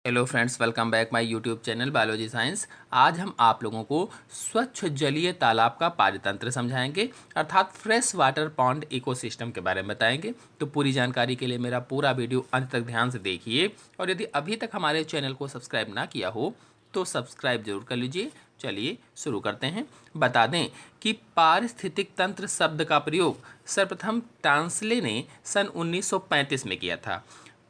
Hello friends, welcome back my YouTube channel biology science. आज हम आप लोगों को स्वच्छ जलीय तालाब का पारितंत्र समझाएंगे, अर्थात फ्रेश वाटर पॉन्ड इकोसिस्टम के बारे में बताएंगे। तो पूरी जानकारी के लिए मेरा पूरा वीडियो अंत तक ध्यान से देखिए, और यदि अभी तक हमारे चैनल को सब्सक्राइब ना किया हो तो सब्सक्राइब जरूर कर लीजिए। चलिए शुरू करते हैं। बता दें कि पारिस्थितिक तंत्र शब्द का प्रयोग सर्वप्रथम टांसले ने सन 1935 में किया था।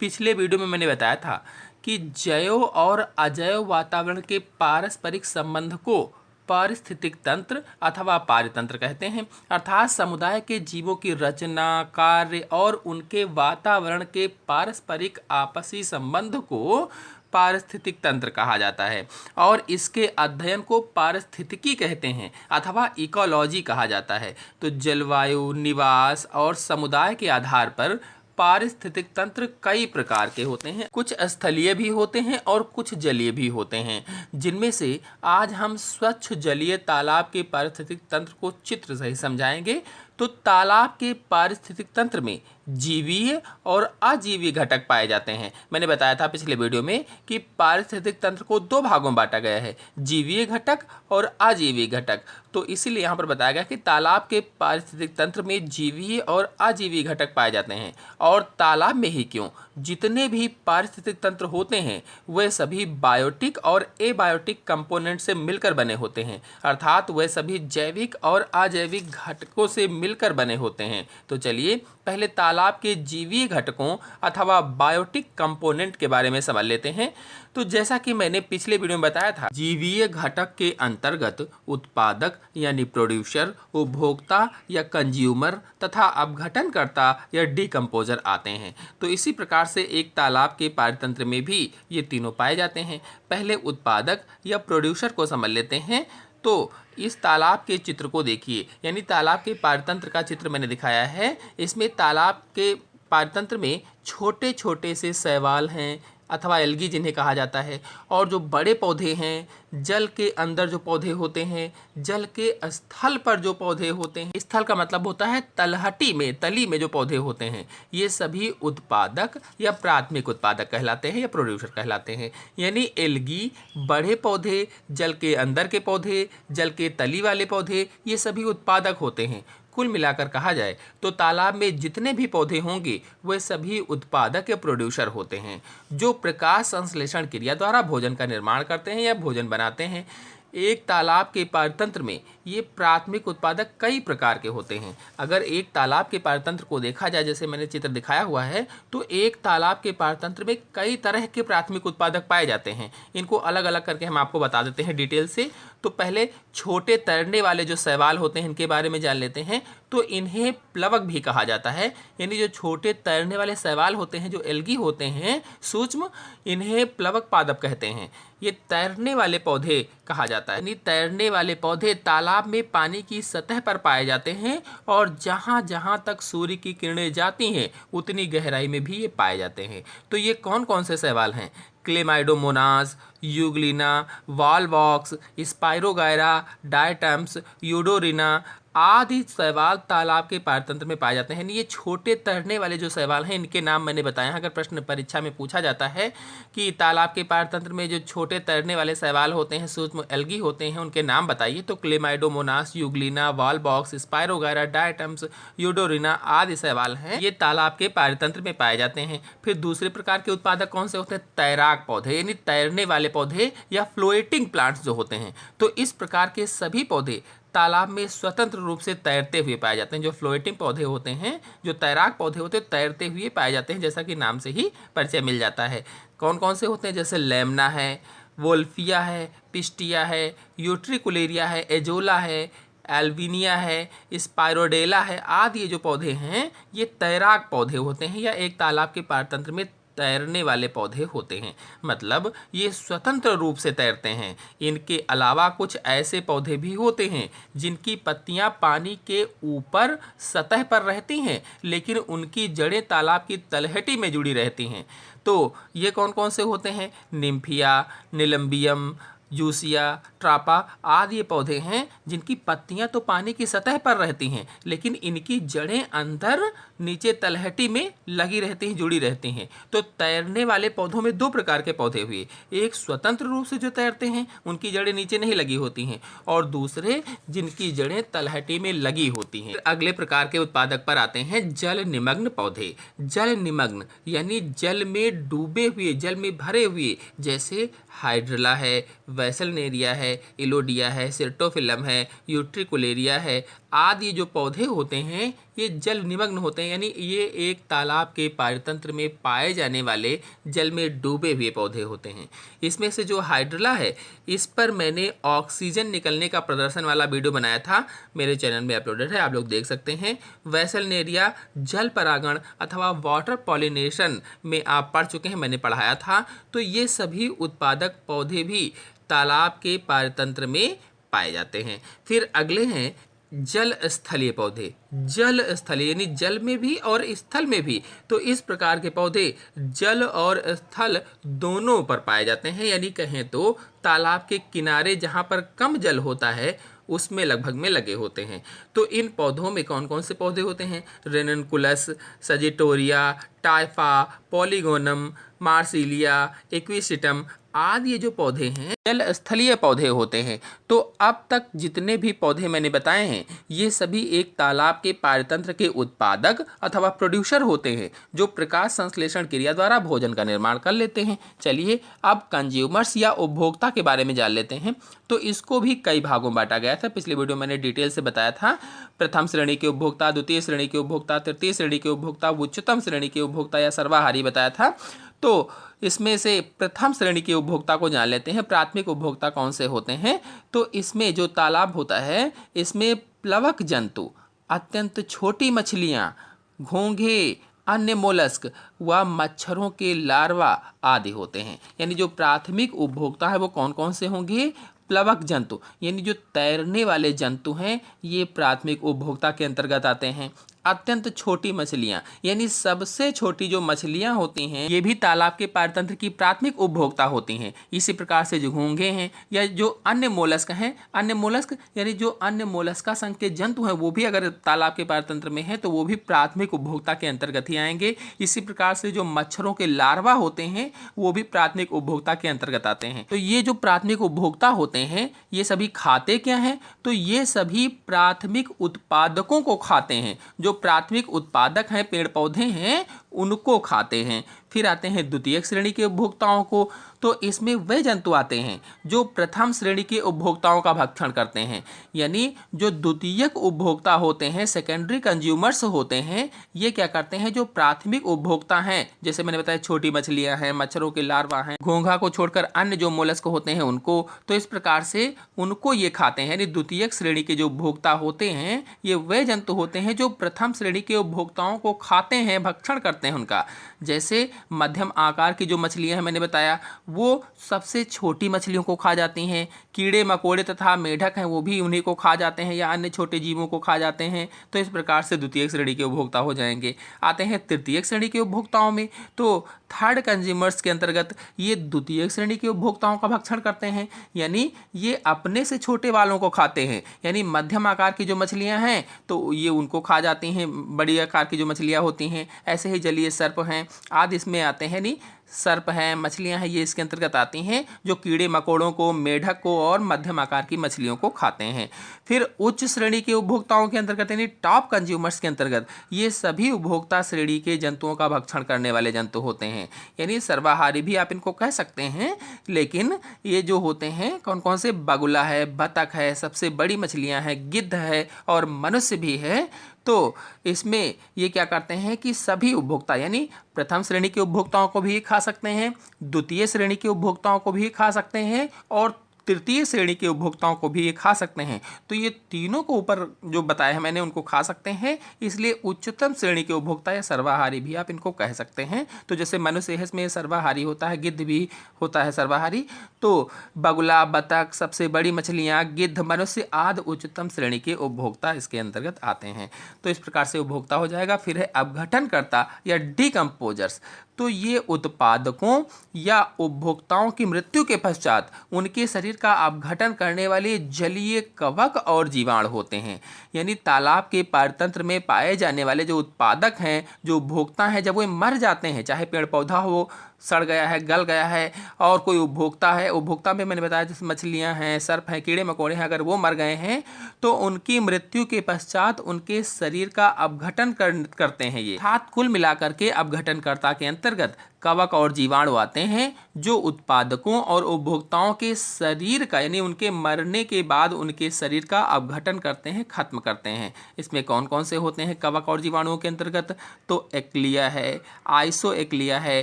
पिछले वीडियो में मैंने बताया था कि जैव और अजैव वातावरण के पारस्परिक संबंध को पारिस्थितिक तंत्र अथवा पारितंत्र कहते हैं, अर्थात समुदाय के जीवों की रचना, कार्य और उनके वातावरण के पारस्परिक आपसी संबंध को पारिस्थितिक तंत्र कहा जाता है, और इसके अध्ययन को पारिस्थितिकी कहते हैं अथवा इकोलॉजी कहा जाता है। तो जलवायु, निवास और समुदाय के आधार पर पारिस्थितिक तंत्र कई प्रकार के होते हैं। कुछ स्थलीय भी होते हैं और कुछ जलीय भी होते हैं, जिनमें से आज हम स्वच्छ जलीय तालाब के पारिस्थितिक तंत्र को चित्र सही समझाएंगे। तो तालाब के पारिस्थितिक तंत्र में जीवीय और अजीवीय घटक पाए जाते हैं। मैंने बताया था पिछले वीडियो में कि पारिस्थितिक तंत्र को दो भागों में बांटा गया है, जीवीय घटक और अजीवीय घटक। तो इसीलिए यहाँ पर बताया गया कि तालाब के पारिस्थितिक तंत्र में जीवीय और अजीवीय घटक पाए जाते हैं। और तालाब में ही क्यों, जितने भी पारिस्थितिक तंत्र होते हैं वे सभी बायोटिक और एबायोटिक कंपोनेंट से मिलकर बने होते हैं, अर्थात वे सभी जैविक और अजैविक घटकों से मिलकर बने होते हैं। तो चलिए पहले तालाब के जीवीय घटकों अथवा बायोटिक कंपोनेंट के बारे में समझ लेते हैं। तो जैसा कि मैंने पिछले वीडियो में बताया था, जीवीय घटक के अंतर्गत उत्पादक यानी प्रोड्यूसर, उपभोक्ता या कंज्यूमर तथा अपघटनकर्ता या डिकम्पोजर आते हैं। तो इसी प्रकार से एक तालाब के पारितंत्र में भी ये तीनों पाए जाते हैं। पहले उत्पादक या प्रोड्यूसर को समझ लेते हैं। तो इस तालाब के चित्र को देखिए, यानी तालाब के पारितंत्र का चित्र मैंने दिखाया है। इसमें तालाब के पारितंत्र में छोटे छोटे से शैवाल हैं अथवा एल्गी जिन्हें कहा जाता है, और जो बड़े पौधे हैं, जल के अंदर जो पौधे होते हैं, जल के स्थल पर जो पौधे होते हैं, स्थल का मतलब होता है तलहटी में, तली में जो पौधे होते हैं, ये सभी उत्पादक या प्राथमिक उत्पादक कहलाते हैं या प्रोड्यूसर कहलाते हैं। यानी एल्गी, बड़े पौधे, जल के अंदर के पौधे, जल के तली वाले पौधे, ये सभी उत्पादक होते हैं। कुल मिलाकर कहा जाए तो तालाब में जितने भी पौधे होंगे वे सभी उत्पादक या प्रोड्यूसर होते हैं, जो प्रकाश संश्लेषण क्रिया द्वारा भोजन का निर्माण करते हैं या भोजन बनाते हैं। एक तालाब के पारितंत्र में ये प्राथमिक उत्पादक कई प्रकार के होते हैं। अगर एक तालाब के पारितंत्र को देखा जाए, जैसे मैंने चित्र दिखाया हुआ है, तो एक तालाब के पारितंत्र में कई तरह के प्राथमिक उत्पादक पाए जाते हैं। इनको अलग अलग करके हम आपको बता देते हैं डिटेल से। तो पहले छोटे तैरने वाले जो शैवाल होते हैं इनके बारे में जान लेते हैं। तो इन्हें प्लवक भी कहा जाता है, यानी जो छोटे तैरने वाले शैवाल होते हैं, जो एल्गी होते हैं सूक्ष्म, इन्हें प्लवक पादप कहते हैं। ये तैरने वाले पौधे कहा जाता है, यानी तैरने वाले पौधे तालाब में पानी की सतह पर पाए जाते हैं, और जहाँ जहाँ तक सूर्य की किरणें जाती हैं उतनी गहराई में भी ये पाए जाते हैं। तो ये कौन कौन से शैवाल हैं? Chlamydomonas, Euglena, Volvox, spirogyra, diatoms, Eudorina आदि शैवाल तालाब के पारितंत्र में पाए जाते हैं। ये छोटे तैरने वाले जो शैवाल हैं इनके नाम मैंने बताए हैं। अगर प्रश्न परीक्षा में पूछा जाता है कि तालाब के पारितंत्र में जो छोटे तैरने वाले शैवाल होते हैं, सूक्ष्म एल्गी होते हैं, उनके नाम बताइए, तो Chlamydomonas, Euglena, Volvox, Spirogyra, diatoms, Eudorina आदि शैवाल हैं, ये तालाब के पारितंत्र में पाए जाते हैं। फिर दूसरे प्रकार के उत्पादक कौन से होते हैं? तैराक पौधे, यानी तैरने वाले पौधे या फ्लोएटिंग प्लांट्स जो होते हैं। तो इस प्रकार के सभी पौधे तालाब में स्वतंत्र रूप से तैरते हुए पाए जाते हैं। जो फ्लोटिंग पौधे होते हैं, जो तैराक पौधे होते हैं, तैरते हुए पाए जाते हैं, जैसा कि नाम से ही परिचय मिल जाता है। कौन कौन से होते हैं? जैसे लेमना है, वोल्फिया है, पिस्टिया है, यूट्रिकुलेरिया है, एजोला है, एल्विनिया है, स्पाइरोडेला है आदि ये जो पौधे हैं ये तैराक पौधे होते हैं, या एक तालाब के पारतंत्र में तैरने वाले पौधे होते हैं। मतलब ये स्वतंत्र रूप से तैरते हैं। इनके अलावा कुछ ऐसे पौधे भी होते हैं जिनकी पत्तियां पानी के ऊपर सतह पर रहती हैं, लेकिन उनकी जड़ें तालाब की तलहटी में जुड़ी रहती हैं। तो ये कौन कौन से होते हैं? निम्फिया, निलंबियम, यूसिया, ट्रापा आदि ये पौधे हैं जिनकी पत्तियां तो पानी की सतह पर रहती हैं, लेकिन इनकी जड़ें अंदर नीचे तलहटी में लगी रहती हैं, जुड़ी रहती हैं। तो तैरने वाले पौधों में दो प्रकार के पौधे हुए, एक स्वतंत्र रूप से जो तैरते हैं, उनकी जड़ें नीचे नहीं लगी होती हैं, और दूसरे जिनकी जड़ें तलहटी में लगी होती हैं। अगले प्रकार के उत्पादक पर आते हैं जल निमग्न पौधे। जल निमग्न यानी जल में डूबे हुए, जल में भरे हुए, जैसे हाइड्रला है, वैसलनेरिया है, इलोडिया है, सिर्टोफिलम है, यूट्रिकुलेरिया है आदि जो पौधे होते हैं ये जल निमग्न होते हैं, यानी ये एक तालाब के पारितंत्र में पाए जाने वाले जल में डूबे हुए पौधे होते हैं। इसमें से जो हाइड्रला है, इस पर मैंने ऑक्सीजन निकलने का प्रदर्शन वाला वीडियो बनाया था, मेरे चैनल में अपलोडेड है, आप लोग देख सकते हैं। वैसलनेरिया जल परागण अथवा वाटर पॉलिनेशन में आप पढ़ चुके हैं, मैंने पढ़ाया था। तो ये सभी उत्पादक पौधे भी तालाब के पारितंत्र में पाए जाते हैं। फिर अगले हैं जल स्थलीय पौधे। जल स्थलीय यानी जल में भी और स्थल में भी। तो इस प्रकार के पौधे जल और स्थल दोनों पर पाए जाते हैं, यानी कहें तो तालाब के किनारे जहाँ पर कम जल होता है उसमें लगभग में लगे होते हैं। तो इन पौधों में कौन कौन से पौधे होते हैं? रेननकुलस, सजिटोरिया, टाइफा, पॉलीगोनम, मार्सिलिया, एक्विसिटम आदि ये जो पौधे हैं जल स्थलीय पौधे होते हैं। तो अब तक जितने भी पौधे मैंने बताए हैं ये सभी एक तालाब के पारितंत्र के उत्पादक अथवा प्रोड्यूसर होते हैं जो प्रकाश संश्लेषण क्रिया द्वारा भोजन का निर्माण कर लेते हैं। चलिए अब कंज्यूमर्स या उपभोक्ता के बारे में जान लेते हैं। तो इसको भी कई भागों में बांटा गया था, पिछले वीडियो मैंने डिटेल से बताया था। प्रथम श्रेणी के उपभोक्ता, द्वितीय श्रेणी के उपभोक्ता, तृतीय श्रेणी के उपभोक्ता, उच्चतम श्रेणी के उपभोक्ता या सर्वाहारी बताया था। तो इसमें से प्रथम श्रेणी के उपभोक्ता को जान लेते हैं। प्राथमिक उपभोक्ता कौन से होते हैं? तो इसमें जो तालाब होता है इसमें प्लवक जंतु, अत्यंत छोटी मछलियाँ, घोंघे, अन्य मोलस्क व मच्छरों के लार्वा आदि होते हैं। यानी जो प्राथमिक उपभोक्ता है वो कौन कौन से होंगे? प्लवक जंतु यानी जो तैरने वाले जंतु हैं ये प्राथमिक उपभोक्ता के अंतर्गत आते हैं। अत्यंत छोटी मछलियाँ यानी सबसे छोटी जो मछलियाँ होती हैं ये भी तालाब के पारितंत्र की प्राथमिक उपभोक्ता होती हैं। इसी प्रकार से जो घोंघे हैं या जो अन्य मोलस्क हैं, अन्य मोलस्क यानी जो अन्य मोलस्का संघ के जंतु हैं वो भी अगर तालाब के पारितंत्र में हैं तो वो भी प्राथमिक उपभोक्ता के अंतर्गत ही आएंगे। इसी प्रकार से जो मच्छरों के लार्वा होते हैं वो भी प्राथमिक उपभोक्ता के अंतर्गत आते हैं। तो ये जो प्राथमिक उपभोक्ता होते हैं ये सभी खाते क्या हैं? तो ये सभी प्राथमिक उत्पादकों को खाते हैं। जो प्राथमिक उत्पादक हैं, पेड़ पौधे हैं, उनको खाते हैं। फिर आते हैं द्वितीय श्रेणी के उपभोक्ताओं को। तो इसमें वे जंतु आते हैं जो प्रथम श्रेणी के उपभोक्ताओं का भक्षण करते हैं। यानी जो द्वितीयक उपभोक्ता होते हैं, सेकेंडरी कंज्यूमर्स होते हैं, ये क्या करते हैं? जो प्राथमिक उपभोक्ता हैं, जैसे मैंने बताया छोटी मछलियां हैं, मच्छरों के लार्वा हैं, घोंघा को छोड़कर अन्य जो मोलस्क होते हैं उनको, तो इस प्रकार से उनको ये खाते हैं। यानी द्वितीयक श्रेणी के जो उपभोक्ता होते हैं ये वे जंतु होते हैं जो प्रथम श्रेणी के उपभोक्ताओं को खाते हैं, भक्षण करते हैं उनका। जैसे मध्यम आकार की जो मछलियां हैं मैंने बताया वो सबसे छोटी मछलियों को खा जाती हैं। कीड़े मकोड़े तथा मेढक हैं वो भी उन्हीं को खा जाते हैं या अन्य छोटे जीवों को खा जाते हैं। तो इस प्रकार से द्वितीय श्रेणी के उपभोक्ता हो जाएंगे। आते हैं तृतीय श्रेणी के उपभोक्ताओं में। तो थर्ड कंज्यूमर्स के अंतर्गत ये द्वितीय श्रेणी के उपभोक्ताओं का भक्षण करते हैं, यानी ये अपने से छोटे वालों को खाते हैं। यानी मध्यम आकार की जो मछलियां हैं तो ये उनको खा जाती हैं, बड़ी आकार की जो मछलियां होती हैं। ऐसे ही जलीय सर्प हैं आदि इसमें आते हैं। नहीं, सर्प हैं, मछलियां हैं, ये इसके अंतर्गत आती हैं जो कीड़े मकोड़ों को, मेढक को और मध्यम आकार की मछलियों को खाते हैं। फिर उच्च श्रेणी के उपभोक्ताओं के अंतर्गत यानी टॉप कंज्यूमर्स के अंतर्गत ये सभी उपभोक्ता श्रेणी के जंतुओं का भक्षण करने वाले जंतु होते हैं। यानी सर्वाहारी भी आप इनको कह सकते हैं, लेकिन ये जो होते हैं कौन कौन से? बगुला है, बतख है, सबसे बड़ी मछलियां हैं, गिद्ध है और मनुष्य भी है। तो इसमें ये क्या करते हैं कि सभी उपभोक्ता यानी प्रथम श्रेणी के उपभोक्ताओं को भी खा सकते हैं, द्वितीय श्रेणी के उपभोक्ताओं को भी खा सकते हैं और तृतीय श्रेणी के उपभोक्ताओं को भी ये खा सकते हैं। तो ये तीनों को ऊपर जो बताया है मैंने उनको खा सकते हैं, इसलिए उच्चतम श्रेणी के उपभोक्ता या सर्वाहारी भी आप इनको कह सकते हैं। तो जैसे मनुष्य है इसमें सर्वाहारी होता है, गिद्ध भी होता है सर्वाहारी। तो बगुला, बतख, सबसे बड़ी मछलियाँ, गिद्ध, मनुष्य आदि उच्चतम श्रेणी के उपभोक्ता इसके अंतर्गत आते हैं। तो इस प्रकार से उपभोक्ता हो जाएगा। फिर है अपघटनकर्ता या डिकम्पोजर्स। तो ये उत्पादकों या उपभोक्ताओं की मृत्यु के पश्चात उनके शरीर का अपघटन करने वाले जलीय कवक और जीवाणु होते हैं। यानी तालाब के पारतंत्र में पाए जाने वाले जो उत्पादक हैं, जो उपभोक्ता हैं, जब वो मर जाते हैं, चाहे पेड़ पौधा हो, सड़ गया है, गल गया है, और कोई उपभोक्ता है, उपभोक्ता में मैंने बताया जैसे मछलियां हैं, सर्प हैं, कीड़े मकोड़े हैं, अगर वो मर गए हैं तो उनकी मृत्यु के पश्चात उनके शरीर का अपघटन करते हैं ये। अर्थात कुल मिलाकर के अपघटनकर्ता के अंतर्गत कवक और जीवाणु आते हैं जो उत्पादकों और उपभोक्ताओं के शरीर का, यानी उनके मरने के बाद उनके शरीर का अपघटन करते हैं, खत्म करते हैं। इसमें कौन कौन से होते हैं कवक और जीवाणुओं के अंतर्गत? तो एक्लिया है, आइसो एक्लिया है,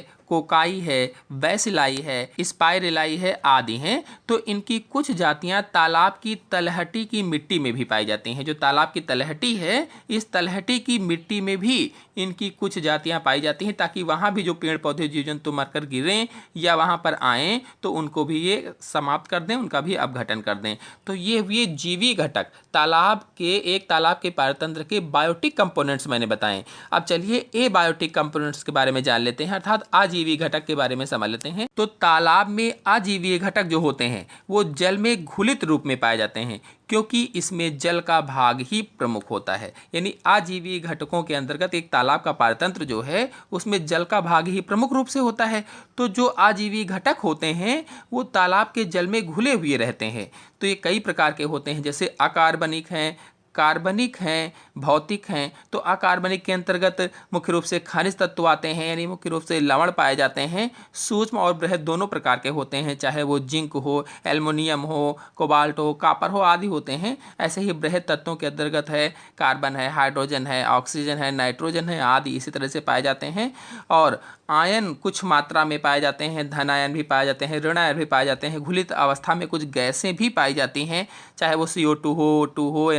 कोकाई है, बैसिलाई है, स्पाइरेलाई है आदि हैं। तो इनकी कुछ जातियां तालाब की तलहटी की मिट्टी में भी पाई जाती हैं। जो तालाब की तलहटी है, इस तलहटी की मिट्टी में भी इनकी कुछ जातियां पाई जाती हैं, ताकि वहाँ भी जो पेड़ पौधे जीव जंतु मरकर गिरें या वहाँ पर आएँ तो उनको भी ये समाप्त कर दें, उनका भी अपघटन कर दें। तो ये जीवी घटक तालाब के पारतंत्र के बायोटिक कंपोनेंट्स मैंने बताएं। अब चलिए ए बायोटिक कंपोनेंट्स के बारे में जान लेते हैं, अर्थात अजीवी घटक के बारे में समझ लेते हैं। तो तालाब में अजीवीय घटक जो होते हैं वो जल में घुलित रूप में पाए जाते हैं, क्योंकि इसमें जल का भाग ही प्रमुख होता है। यानी अजीवीय घटकों के अंतर्गत एक तालाब का पारतंत्र जो है उसमें जल का भाग ही प्रमुख रूप से होता है। तो जो अजीवीय घटक होते हैं वो तालाब के जल में घुले हुए रहते हैं। तो ये कई प्रकार के होते हैं, जैसे अकार्बनिक हैं, कार्बनिक हैं, भौतिक हैं। तो अकार्बनिक के अंतर्गत मुख्य रूप से खनिज तत्व आते हैं, यानी मुख्य रूप से लवण पाए जाते हैं। सूक्ष्म और बृहद दोनों प्रकार के होते हैं, चाहे वो जिंक हो, एल्युमिनियम हो, कोबाल्ट हो, कापर हो आदि होते हैं। ऐसे ही बृहद तत्वों के अंतर्गत है कार्बन है, हाइड्रोजन है, ऑक्सीजन है, नाइट्रोजन है आदि इसी तरह से पाए जाते हैं। और आयन कुछ मात्रा में पाए जाते हैं, धन आयन भी पाए जाते हैं, ऋण आयन भी पाए जाते हैं। घुलित अवस्था में कुछ गैसें भी पाई जाती हैं, चाहे वो CO2 हो, O2 हो,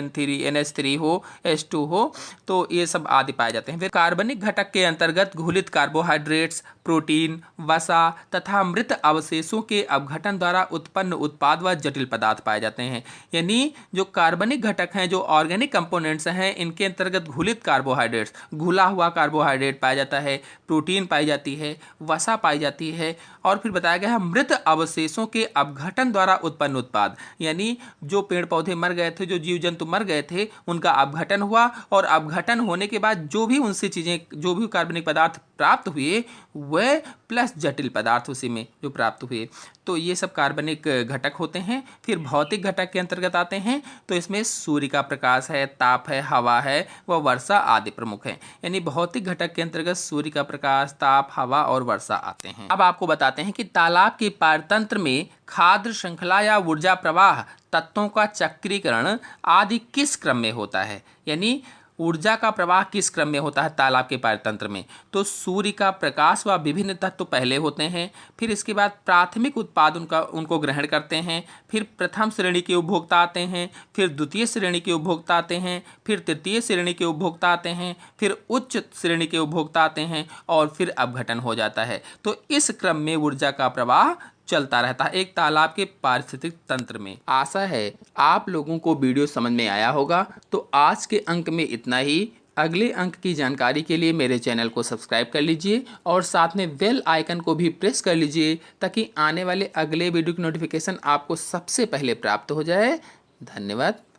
NH3 हो, H2 हो, तो ये सब आदि पाए जाते हैं। फिर कार्बनिक घटक के अंतर्गत घुलित कार्बोहाइड्रेट्स, प्रोटीन, वसा तथा मृत अवशेषों के अपघटन द्वारा उत्पन्न उत्पाद व जटिल पदार्थ पाए जाते हैं। यानी जो कार्बनिक घटक हैं, जो ऑर्गेनिक कंपोनेंट्स हैं, इनके अंतर्गत घुलित कार्बोहाइड्रेट्स, घुला हुआ कार्बोहाइड्रेट पाया जाता है, प्रोटीन पाई जाती है, वसा पाई जाती है, और फिर बताया गया है मृत अवशेषों के अपघटन द्वारा उत्पन्न उत्पाद। यानी जो पेड़ पौधे मर गए थे, जो जीव जंतु मर गए थे, उनका अपघटन हुआ, और अपघटन होने के बाद जो भी उनसे चीज़ें, जो भी कार्बनिक पदार्थ प्राप्त हुए वह प्लस जटिल पदार्थ उसी में जो प्राप्त हुए, तो ये सब कार्बनिक घटक होते हैं। फिर भौतिक घटक के अंतर्गत आते हैं, तो इसमें सूर्य का प्रकाश है, ताप है, हवा है व वर्षा आदि प्रमुख हैं। यानी भौतिक घटक के अंतर्गत सूर्य का प्रकाश, ताप, हवा और वर्षा आते हैं। अब आपको बताते हैं कि तालाब के पारतंत्र में खाद्य श्रृंखला या ऊर्जा प्रवाह, तत्वों का चक्रीकरण आदि किस क्रम में होता है। यानी ऊर्जा का प्रवाह किस क्रम में होता है तालाब के पारतंत्र में? तो सूर्य का प्रकाश व विभिन्न तत्व पहले होते हैं, फिर इसके बाद प्राथमिक उत्पाद उनको ग्रहण करते हैं, फिर प्रथम श्रेणी के उपभोक्ता आते हैं, फिर द्वितीय श्रेणी के उपभोक्ता आते हैं, फिर तृतीय श्रेणी के उपभोक्ता आते हैं, फिर उच्च श्रेणी के उपभोक्ता आते हैं, और फिर अपघटन हो जाता है। तो इस क्रम में ऊर्जा का प्रवाह चलता रहता है एक तालाब के पारिस्थितिक तंत्र में। आशा है आप लोगों को वीडियो समझ में आया होगा। तो आज के अंक में इतना ही। अगले अंक की जानकारी के लिए मेरे चैनल को सब्सक्राइब कर लीजिए और साथ में बेल आइकन को भी प्रेस कर लीजिए, ताकि आने वाले अगले वीडियो की नोटिफिकेशन आपको सबसे पहले प्राप्त हो जाए। धन्यवाद।